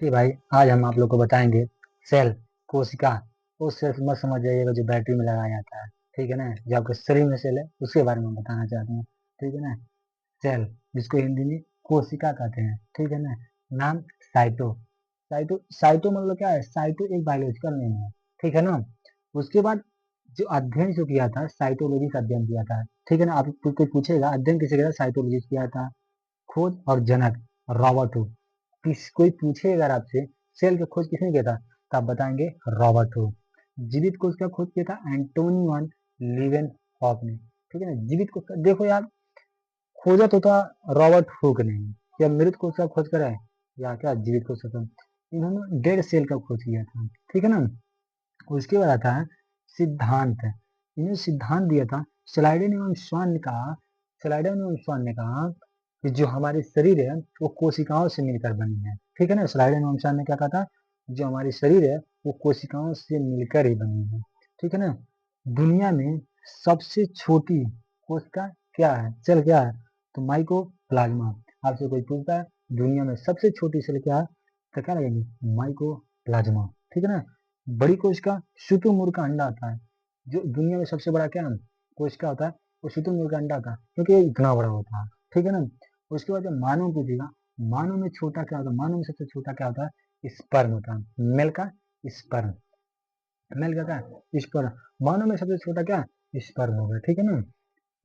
कि भाई आज हम आप लोग को बताएंगे सेल कोशिका। वो सेल मत समझ जाइएगा जो बैटरी में लगाया जाता है, ठीक है ना। जो आपके शरीर में सेल है उसके बारे में बताना चाहते हैं, ठीक है ना। सेल जिसको हिंदी में कोशिका कहते हैं, ठीक है ना। नाम साइटो। साइटो साइटो मतलब क्या है? साइटो एक बायोलॉजिकल नेम है, ठीक है ना। उसके बाद जो अध्ययन जो किया था साइटोलॉजी का अध्ययन किया था, ठीक है ना। आप कोई पूछेगा अध्ययन किसे किया था? साइटोलॉजी किया था। खोज और जनक रॉबर्ट हुक। कोई पूछे अगर आपसे सेल की खोज किसने किया था, तो आप बताएंगे रॉबर्ट हुक। जीवित कोश का खोज किया था एंटोनी वन लीवेन हॉक ने, ठीक है ना। जीवित कोश देखो यार, खोजा तो था रॉबर्ट हुक ने। या मृत कोश का खोज करा है या क्या जीवित कोश का? इन्होंने डेड सेल का खोज किया था, ठीक है ना। उसके बाद आता है सिद्धांत। इन्हें सिद्धांत दिया था स्लाइडन एवं स्वान ने कहा। स्लाइडन एवं स्वान ने कहा कि जो हमारे शरीर है वो कोशिकाओं से मिलकर बनी है, ठीक है ना। स्लाइडन एवं स्वान ने क्या कहा था? जो हमारी शरीर है वो कोशिकाओं से मिलकर ही बनी है, ठीक है ना। दुनिया में सबसे छोटी कोशिका क्या है? सेल क्या है? तो माइको प्लाज्मा। आपसे कोई पूछता है दुनिया में सबसे छोटी सेल क्या है, तो क्या लगेंगे? माइको प्लाज्मा, ठीक है ना। बड़ी कोशिका शुतुरमुर्ग का अंडा होता है। जो दुनिया में सबसे बड़ा क्या कोशिका होता है? वो शुतुरमुर्ग का अंडा होता है, क्योंकि ये इतना बड़ा होता है, ठीक है ना। उसके बाद जब मानव पूछेगा, मानव में छोटा क्या होता है? मानव में सबसे छोटा क्या होता है? स्पर्म होता है, मेल का स्पर्म। मेल का क्या? स्पर्म। मानव में सबसे छोटा क्या? स्पर्म होगा, ठीक है ना।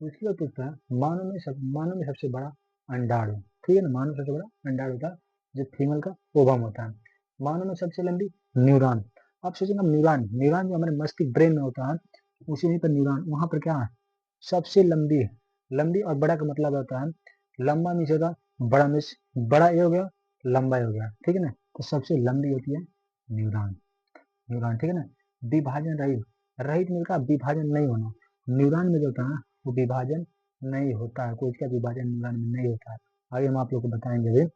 उसके बाद पूछता है मानव में सबसे बड़ा अंडाणु, ठीक है ना। मानव सबसे बड़ा अंडाणु होता है, जो फीमेल का ओवम होता है। मानव में सबसे लंबी न्यूरॉन। आप सोचेंगे न्यूरॉन, न्यूरॉन जो हमारे मस्तिष्क ब्रेन में होता है उसी पर न्यूरॉन, वहां पर क्या है? सबसे लंबी। लंबी और बड़ा का मतलब होता है लंबा मीन्स होता है बड़ा मीन्स बड़ा ये हो गया, लंबा ये हो गया, ठीक है ना। तो सबसे लंबी होती है न्यूरॉन। न्यूरॉन, ठीक है ना। विभाजन रहित। रहित मिलकर विभाजन नहीं होना। न्यूरॉन में जो होता है वो विभाजन नहीं होता है, कोई इसका विभाजन न्यूरॉन में नहीं होता है। आगे हम आप लोग को बताएंगे भी।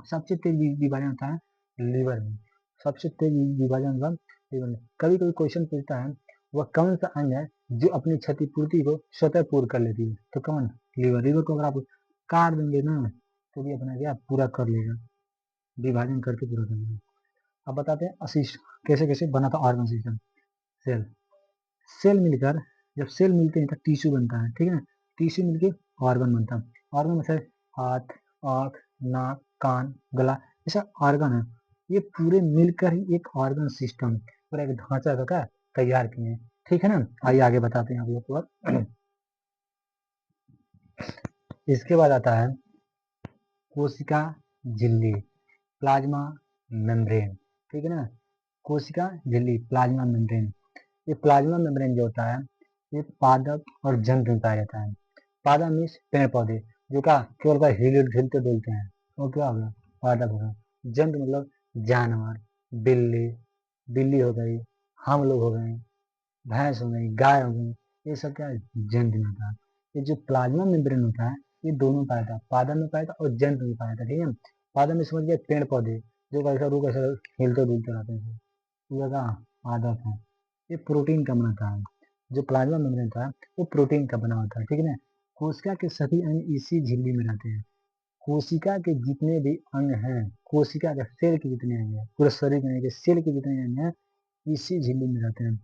सबसे तेज विभाजन होता है लीवर में। सबसे तेज विभाजन होता है लीवर में। कभी कभी क्वेश्चन पूछता है वह कौन सा अंग है जो अपनी क्षतिपूर्ति को स्वतः पूर्ण कर लेती है, तो कौन? लीवर। लीवर को अगर आप काट देंगे ना तो भी अपना क्या पूरा कर लेगा, विभाजन करके पूरा कर लेगा। अब बताते हैं असिस्ट कैसे कैसे बना था ऑर्गन सिस्टम। सेल। सेल मिलकर जब सेल मिलते हैं तो टिश्यू बनता है, ठीक है ना। टिश्यू मिलके ऑर्गन बनता है। ऑर्गन में से हाथ, आँख, नाक, कान, गला, ऐसा ऑर्गन है। ये पूरे मिलकर ही एक ऑर्गन सिस्टम, पूरा एक ढांचा का क्या तैयार किए हैं, ठीक है ना। आइए आगे बताते हैं आप लोग को। इसके बाद आता है कोशिका झिल्ली, प्लाज्मा मेम्ब्रेन, ठीक है ना। कोशिका झिल्ली, प्लाज्मा मेम्ब्रेन। ये प्लाज्मा मेम्ब्रेन जो होता है ये पादप और जंतु में पाया जाता है। पादप मीन्स पेड़ पौधे जो क्या केवल का हिलते डुलते हैं, वो क्या होगा? पादप होगा। जंतु मतलब जानवर, बिल्ली, बिल्ली हो गई, हम लोग हो गए, भैंस हो गई, गाय हो गई, ये सब क्या है? जंतु में होता है। ये जो प्लाज्मा मेम्ब्रेन होता है ये दोनों पाया था, पादप में पाया था और जंतु में पाया था, ठीक है। पादप में समझ गया पेड़ पौधे जो कैसा रूप ऐसा हिलते डुलते रहते हैं, ये क्या पादप है। ये प्रोटीन का बना था। जो प्लाज्मा मेम्ब्रेन था वो प्रोटीन का बना होता है, ठीक है ना। कोशिका के सभी अंग इसी झिल्ली में रहते हैं। कोशिका के जितने भी अंग हैं, कोशिका के सेल के जितने अंग हैं, पूरे शरीर के नहीं के सेल के जितने अंग हैं इसी झिल्ली में रहते हैं।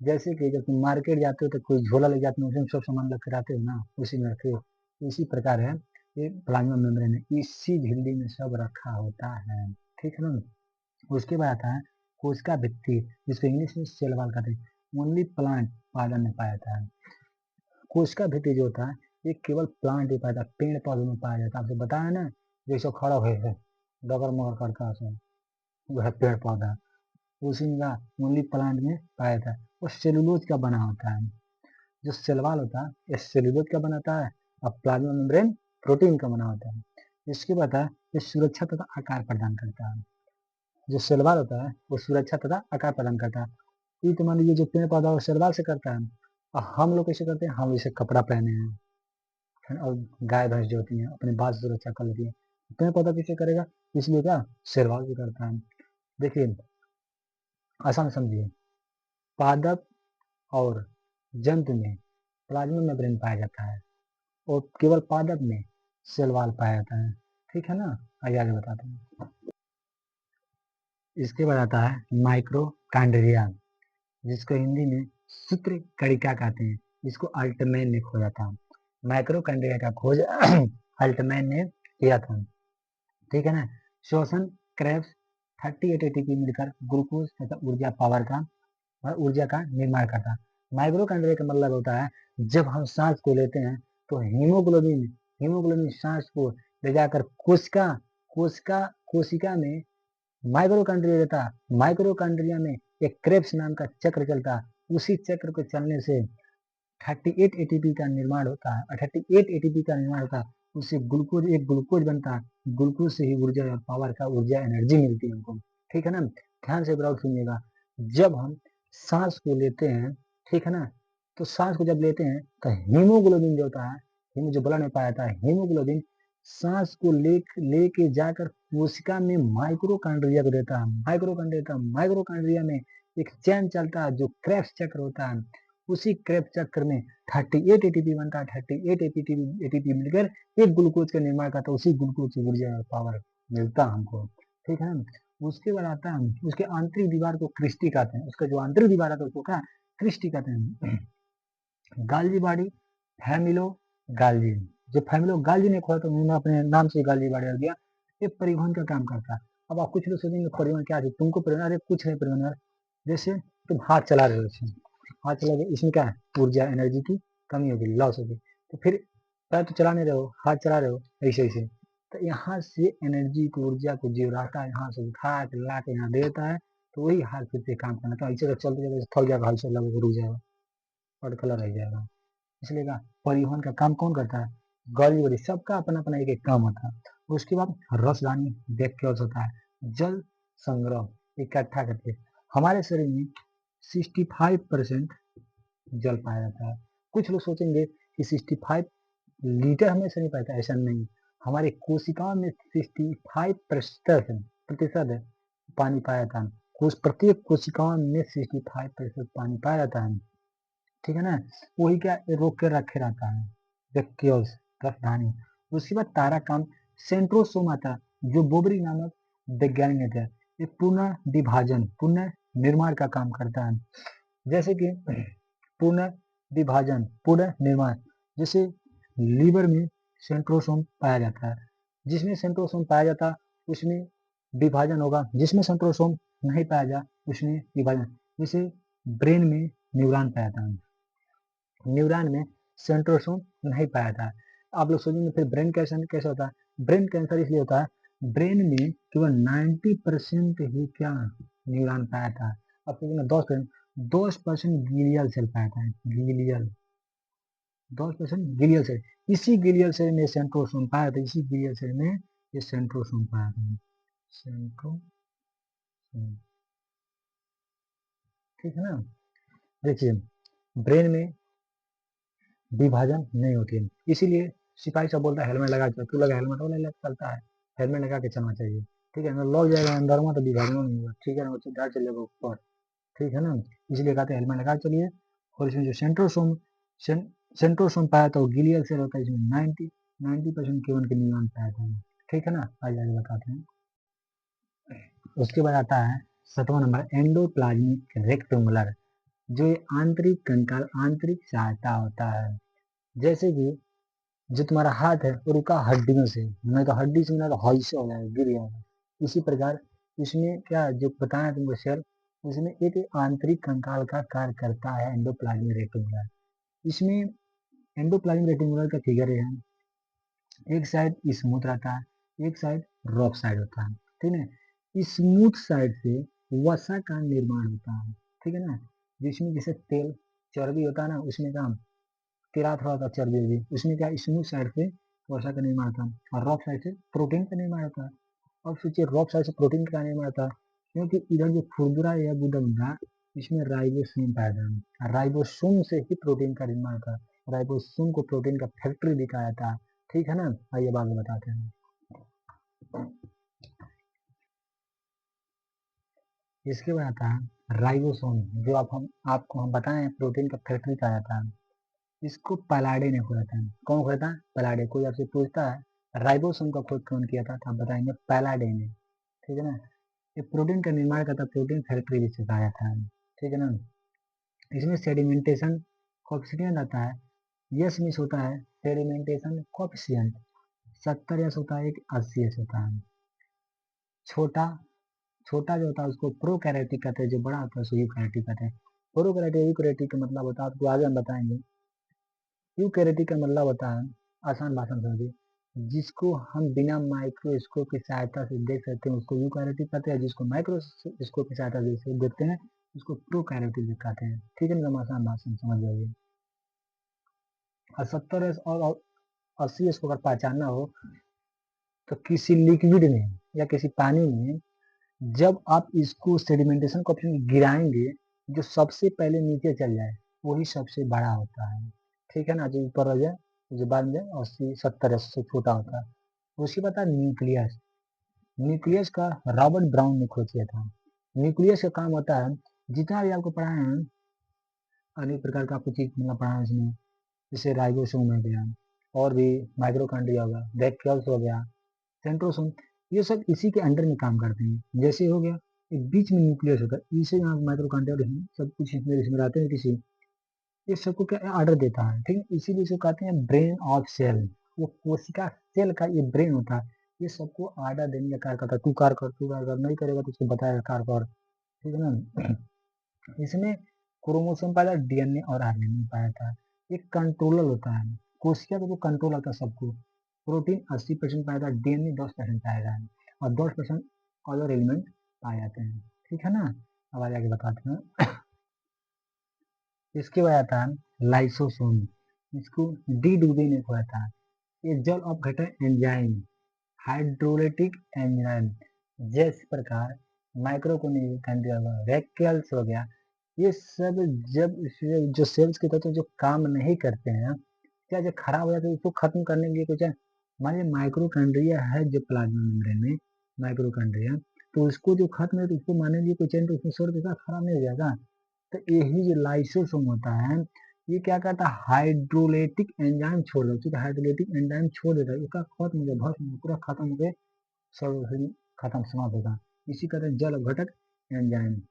जैसे कि जब तुम मार्केट जाते हो तो कोई झोला ले जाते हो उसमें सब सामान रख कर आते हो ना, उसी में रखे हो। इसी प्रकार है ये प्लाज्मा मेम्ब्रेन है, इसी झिल्ली में सब रखा होता है, ठीक है ना। उसके बाद आता है कोशिका भित्ति, जिसको इंग्लिश में सेल वॉल कहते हैं। ओनली प्लांट पादप में पाया जाता है। कोशिका भित्ति जो होता है ये केवल प्लांट में पाया जाता है, पेड़ पौधों में पाया जाता है। आपसे बताया ना जैसे खड़ा हुए है डगर मगर करता है वह पेड़ पौधा, उसी में ओनली प्लांट में पाया जाता है। वो सेलुलोज का बना होता है। जो सेलवाल होता है ये सेलुलोज का बनाता है और प्लाज्मा मेम्ब्रेन प्रोटीन का बना होता है। इसके बाद है ये सुरक्षा तथा आकार प्रदान करता है। जो सेलवाल होता है वो सुरक्षा तथा आकार प्रदान करता है। ये तो मान लीजिए जो पेड़ पौधा वो सेलवाल से करता है, और हम लोग कैसे करते हैं? हम जैसे कपड़ा पहने हैं और गाय भैंस जो होती हैं अपने बाल से सुरक्षा कर लेती है, पेड़ पौधा कैसे करेगा? इसलिए क्या सेलवाल भी करता है। देखिए आसान समझिए, पादप और जंतु में प्लाज्मा मेम्ब्रेन पाया जाता है और केवल पादप में सेल वॉल पाया जाता है, ठीक है ना। आइए आगे बताते हैं। इसके बाद आता है माइक्रोकांड्रिया, जिसको हिंदी में सूत्र कणिका कहते हैं। इसको अल्टमैन ने खोजा था। माइक्रोकांड्रिया का खोज अल्टमैन ने किया था। ठीक है ना। श्वसन क्रेब्स 38 एटीपी मिलकर ग्लूकोज तथा ऊर्जा का निर्माण करता है। माइक्रोकांड्रिया का मतलब होता है जब हम सांस को लेते हैं तो हीमोग्लोबिन सांस को ले जाकर कोशिका कोशिका कोशिका में माइक्रोकांड्रिया रहता है। माइक्रोकांड्रिया में एक क्रेब्स नाम का चक्र चलता है। उसी चक्र को चलने से 38 एटीपी का निर्माण होता है। 38 एटीपी का निर्माण होता है। उससे ग्लूकोज बनता है। ग्लूकोज से ही ऊर्जा और पावर का ऊर्जा एनर्जी मिलती है हमको। ठीक है ना। ध्यान से ब्राउट सुनिएगा। जब हम सांस को लेते हैं, ठीक है ना, तो सांस को जब लेते हैं तो हीमोग्लोबिन जो होता है, जो ब्लड में पाया जाता है, हीमोग्लोबिन सांस को लेके जाकर कोशिका में माइक्रोकांड्रिया को देता है। माइक्रोकांड्रिया में एक चैन चलता है जो क्रेब्स चक्र होता है। उसी क्रेब्स चक्र में 38 एटीपी बनता है। 38 एटीपी मिलकर एक ग्लूकोज का निर्माण करता है। उसी ग्लूकोज से ऊर्जा और पावर मिलता है हमको। ठीक है ना। उसके बाद आता है उसके आंतरिक दीवार को क्रिस्टी कहते हैं। उसका जो आंतरिक दीवार आता है उसको क्या क्रिस्टी कहते हैं। गाल्जी बॉडी, फैमिलो गाल्जी, जो फैमिलो गाल्जी ने खोजा तो उन्होंने अपने नाम से गाल्जी बॉडी रख दिया। ये परिवहन का काम करता है। अब आप कुछ लोग सोचेंगे परिवहन क्या है, तुमको परिवहन, अरे कुछ नहीं परिवहन यार। जैसे तुम हाथ चला रहे हो, हाथ चला रहे, इसमें क्या है, ऊर्जा एनर्जी की कमी होगी, लॉस होगी। तो फिर पैर तो चला नहीं रहे हो, हाथ चला रहे हो, ऐसे ऐसे, तो यहाँ से एनर्जी को, ऊर्जा को जो रहता है यहाँ से उठा के ला के यहाँ देता है। तो वही हाथ फिर से काम करना। तो ऐसे तो चलते चलते थक जाएगा, हाथ चल रुक जाएगा और कलर रह जाएगा। इसलिए का परिवहन का काम कौन करता है, गाड़ी वाड़ी, सबका अपना अपना एक एक काम होता है। उसके बाद रसदानी वैक्यूल्स होता है, जल संग्रह इकट्ठा करके। हमारे शरीर में 65% जल पाया जाता है। कुछ लोग सोचेंगे कि 65 लीटर हमेशा नहीं पाता, ऐसा नहीं। हमारे कोशिकाओं में 65% है पानी पाया जाता है। प्रत्येक कोशिकाओं में 65% पानी पाया जाता है। ठीक है ना। वही क्या रोक के रखे रहता है वैक्यूल्स, राजधानी। उसके बाद तारा काम सेंट्रोसोम आता है, जो बोबरी नामक वैज्ञानिक है। ये पुनः निर्माण का काम करता है। जैसे कि पुनः निर्माण, जैसे लीवर में सेंट्रोसोम पाया जाता है। जिसमें सेंट्रोसोम पाया जाता है उसमें विभाजन होगा, जिसमें सेंट्रोसोम नहीं पाया जा उसमें विभाजन। जैसे ब्रेन में न्यूरॉन पाया जाता है, न्यूरॉन में सेंट्रोसोम नहीं पाया था। आप लोग सोचेंगे फिर ब्रेन कैंसर कैसे होता है। ब्रेन कैंसर इसलिए होता है, ब्रेन में केवल 90% ही क्या न्यूरॉन पाया था। अब सोचेंगे 10% ग्लियल सेल पाया था, ग्लियल 10% ग्लियल सेल। इसी ग्लियल सेल में सेंट्रोसोम पाया था, इसी ग्लियल सेल में ये सेंट्रोसोम पाया था, सेंट्रोसोम। ठीक है ना। देखिए ब्रेन में विभाजन नहीं होती है, इसीलिए सिपाही सब बोलता है हेलमेट लगा के, तू लगा हेलमेट वाला चलता है, हेलमेट लगा के चलना चाहिए। ठीक है ना। लग जाएगा अंदर में तो विभाजन नहीं होगा। ठीक है ना, सीधा चलेगा ऊपर। ठीक है ना। इसलिए कहते हैं हेलमेट लगा चलिए। और इसमें जो सेंट्रोसोम पाया था वो गिलियल सेल होता है, इसमें 90% केवल के न्यूरॉन पाया था। ठीक है ना। आगे आगे बताते हैं। उसके बाद आता है 7वां नंबर एंडोप्लाज्मिक रेक्टेंगुलर, जो आंतरिक कंकाल आंतरिक सहायता होता है। जैसे कि जो तुम्हारा हाथ है वो रुका हड्डियों से, नहीं तो हड्डी से ना तो हाइसे हो जाएगा, गिर जाएगा। इसी प्रकार इसमें क्या जो बताया तुमको सेल, उसमें एक आंतरिक कंकाल का कार्य करता है एंडोप्लाज्मिक रेटिकुलर। इसमें एंडोप्लाज्मिक रेटिकुलर का फिगर है, एक साइड स्मूथ रहता है, एक साइड रफ साइड होता है। ठीक है। स्मूथ साइड से वसा का निर्माण होता है। ठीक है ना। जिसमें जैसे तेल चर्बी होता है ना, उसमें क्या तिरा थोड़ा सा चर्बी भी, उसमें क्या स्मूथ साइड से वसा का निर्माण होता है और रफ साइड से प्रोटीन का निर्माण होता है। और सोचिए रफ साइड से प्रोटीन का निर्माण होता है क्योंकि इधर जो खुरदुरा या गुदा होगा इसमें राइबोसोम पाया जाता है। राइबोसोम से ही प्रोटीन का निर्माण होता है। राइबोसोम को प्रोटीन का फैक्ट्री दिखाया जाता है। ठीक है ना। आइए बाद में बताते हैं। इसके बाद आता है राइबोसोम, जो आपको हम बताएं प्रोटीन का फैक्ट्री कहा जाता है। इसको पलाडे ने खोजा था। कौन खोजा था, पलाडे। कोई आपसे पूछता है राइबोसोम का खोज कौन किया था तो आप बताएंगे पलाडे ने। ठीक है ना। ये प्रोटीन का निर्माण करता है, प्रोटीन फैक्ट्री जिसे कहा जाता है, ठीक है ना। इसमें सेडिमेंटेशन कोएफिशिएंट आता है, यस मिस होता है सेडिमेंटेशन कोएफिशिएंट 70 यस होता है, एक 80 यस होता है। छोटा छोटा जो होता है उसको प्रोकैरियोटिक कहते हैं, जो बड़ा होता है उसको यूकैरियोटिक कहते हैं। प्रोकैरियोटिक यूकैरियोटिक का मतलब होता है, आपको आगे हम बताएंगे। यूकैरियोटिक का मतलब होता है, आसान भाषा में समझिए, जिसको हम बिना माइक्रोस्कोप की सहायता से देख सकते हैं उसको यूकैरियोटिक कहते हैं, जिसको माइक्रोस्कोप की सहायता से देखते हैं उसको प्रोकैरियोटिक कहते हैं, ठीक है ना। हम आसान भाषा में समझ जाइए। और 70 और 80 को अगर पहचानना हो तो किसी लिक्विड में या किसी पानी में जब आप इसको सेडिमेंटेशन को अपने गिराएंगे, जो सबसे पहले नीचे चल जाए वही सबसे बड़ा होता है, ठीक है ना। जो ऊपर रह जाए, जो बाद में 80 70 से छोटा होता है। उसके बाद है न्यूक्लियस। न्यूक्लियस का रॉबर्ट ब्राउन ने खोज किया था। न्यूक्लियस का काम होता है, जितना भी आपको पढ़ाए हैं अनेक प्रकार का आपको चीज मतलब पढ़ा है इसमें, जैसे राइबोसोम हो गया, और भी माइक्रोकांड्रिया हो गया, वैक्यूल्स हो गया, सेंट्रोसोम, ये सब इसी के अंडर में काम करते हैं। जैसे हो गया एक बीच में न्यूक्लियस होता है, इसे यहाँ माइक्रोकांड्रिया सब कुछ इसमें रहते हैं किसी, ये सबको क्या ऑर्डर देता है, ठीक है। इसीलिए इसको कहते हैं ब्रेन ऑफ सेल। वो कोशिका सेल का ये ब्रेन होता है, ये सबको ऑर्डर देने का कार्य करता है, तू कार्य कर, तू कार्य कर, नहीं करेगा तो उसको बताएगा कार्य कर, ठीक है ना। इसमें क्रोमोसोम पाया जाता है, डीएनए और आरएनए पाया जाता है। एक कंट्रोलर होता है, कोशिका का जो कंट्रोल होता है सबको। प्रोटीन 80% पाया जाता है, डीएनए 10% पाया जाता है, और 10% अदर एलिमेंट पाए जाते हैं, ठीक है ना। अब आगे बताते हैं। इसके बाद आता है लाइसोसोम। इसको डी डूबे ने खोया था। ये जल अपघटन एंजाइम, हाइड्रोलिटिक एंजाइम, जिस प्रकार माइक्रोकोन्ड्रिया वैक्यूल्स हो गया, ये सब जब जो सेल्स के तत्व जो काम नहीं करते हैं, क्या जो खराब हो जाता है उसको खत्म करने के लिए कुछ है। मान लीजिए माइक्रोकांड्रिया है जो प्लाज्मा मेम्ब्रेन में, माइक्रोकांड्रिया, तो उसको जो खत्म है तो उसको मानने के लिए कोई चैन तो उसमें छोड़ देगा, खराब नहीं हो जाएगा। तो यही जो लाइसोसोम होता है, ये क्या करता है, हाइड्रोलिटिक एंजाइम छोड़ देता है, हाइड्रोलिटिक एंजाइम छोड़ देता है, उसका खत्म हो गया, भस्म पूरा खत्म हो गया, सब खत्म समाप्त होगा। इसी कहते हैं जल अपघटक एंजाइम।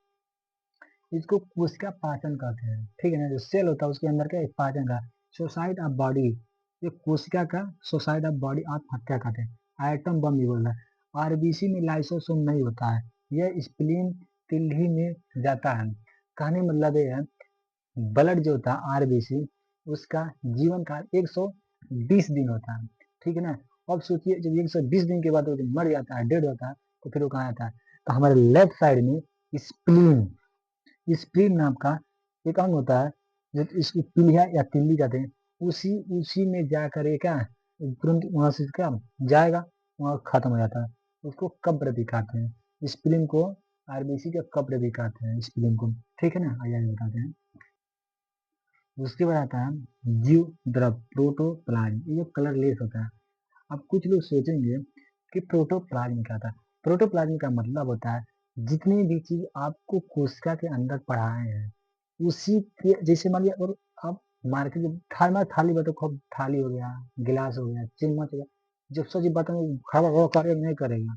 इसको कोशिका पाचन कहते हैं, ठीक है ना। जो सेल होता है उसके अंदर क्या पाचन का सोसाइट ऑफ बॉडी, ये कोशिका का सोसाइट ऑफ बॉडी आप हत्या कहते हैं, आइटम बम भी बोल रहा है। आरबीसी में लाइसोसोम नहीं होता है, यह स्प्लीन तिल्ली में जाता है। कहने मतलब ये है, ब्लड जो होता है आरबीसी, उसका जीवन काल 120 दिन होता है, ठीक है ना। अब सोचिए जब 120 दिन के बाद वो मर जाता है, डेड होता है, तो फिर वो कहाँ आता है, तो हमारे लेफ्ट साइड में स्प्लीन, स्प्लीन नाम का एक अंग होता है, जो इसको पीलिया या तिल्ली कहते हैं। उसी उसी में जाकर ये क्या तुरंत वहां से क्या जाएगा, वहां खत्म हो जाता है। उसको कब्र भी कहते हैं, स्प्लीन को आरबीसी का कब्र भी कहते हैं स्प्लीन को, ठीक है ना। आइए बताते हैं। उसके बाद आता है जीव द्रव प्रोटोप्लाज्म, ये जो कलरलेस होता है। अब कुछ लोग सोचेंगे कि प्रोटोप्लाज्म क्या था। प्रोटोप्लाज्म का मतलब होता है जितनी भी चीज आपको कोशिका के अंदर पढ़ाए हैं उसी के, जैसे मान लिया और आप मार्केट थाली थाली बताओ, खूब थाली हो गया, गिलास हो गया, चम्मच हो गया, जब सच बात खड़ा कार्य नहीं करेगा,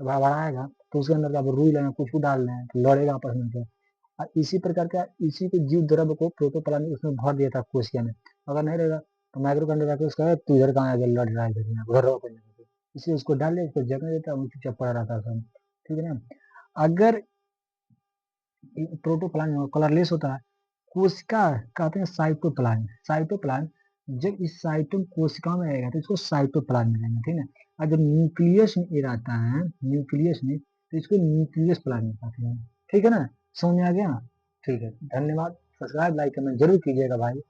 बढ़ाएगा तो उसके अंदर आप रुई लेना, कुछ डाल लें तो लड़ेगा आपस में। और इसी प्रकार का इसी के जीव द्रव्य को प्रोटोप्लाज्म उसमें भर दिया था कोशिका में। अगर नहीं रहेगा तो माइक्रोकांड्रिया जाके उसका तू इधर कहाँ आ गया, लड़ रहा है इधर, यहाँ उधर रहो अपने जगह पे। इसलिए उसको डाल ले, उसको जगह देता है, वो चुपचाप पड़ा रहता है सब, ठीक है ना। अगर प्रोटोप्लाज्म कलरलेस होता है, कोशिका कहते हैं साइटोप्लाज्म। साइटोप्लाज्म जब इस साइटो कोशिका में रहेगा तो इसको साइटोप्लाज्म रहेगा, ठीक है। और जब न्यूक्लियस में ये रहता है, न्यूक्लियस में, तो इसको न्यूक्लियस प्लाज्म कहते हैं, ठीक है ना। समझ में आ गया, ठीक है। धन्यवाद। सब्सक्राइब लाइक कमेंट जरूर कीजिएगा भाई।